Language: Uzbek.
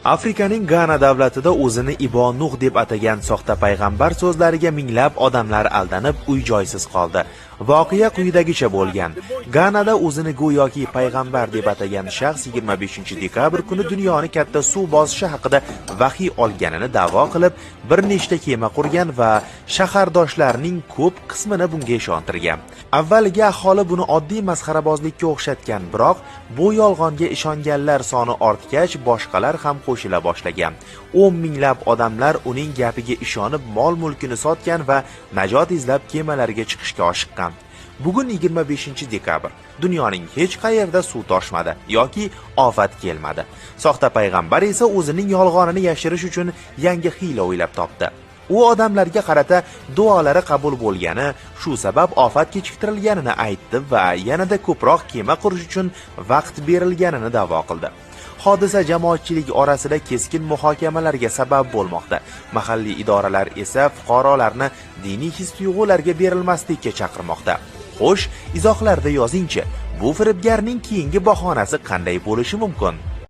Afrikaning Gana davlatida o'zini Ibo Nuh deb atagan soxta payg'ambar so'zlariga minglab odamlar aldanib, uy-joysiz qoldi. Voqea quyidagicha bo'lgan. Ganada o'zini go'yoki payg'ambar deb atagan shaxs 25-dekabr kuni dunyoni katta suv bosishi haqida vahiy olganini da'vo qilib, bir nechta kema qurgan va shahardoshlarning ko'p qismini bunga ishontirgan. Avvaliga aholi buni oddiy masxarabozlikka o'xshatgan, biroq bu yolg'onga ishonganlar soni ortgach, boshqalar ham qo'shila boshlagan. 10 minglab odamlar uning gapiga ishonib mol-mulkini sotgan va najot izlab kemalarga chiqishga oshiqqan. Bugun 25-dekabr. Dunyoning hech qayerda suv toshmadi yoki ofat kelmadi. Soxta payg'ambar esa o'zining yolg'onini yashirish uchun yangi hiyla o'ylab topdi. U odamlarga qarata duolari qabul bo'lgani, shu sabab ofat kechiktirilganini aytdi va yanada ko'proq kema qurish uchun vaqt berilganini da'vo qildi. Hodisa jamoatchilik orasida keskin muhokamalarga sabab bo'lmoqda. Mahalliy idoralar esa fuqarolarni diniy his-tuyg'ularga berilmaslikka chaqirmoqda. Xo'sh, izohlarda yozingchi, bu firibgarning keyingi bahonasi qanday bo'lishi mumkin?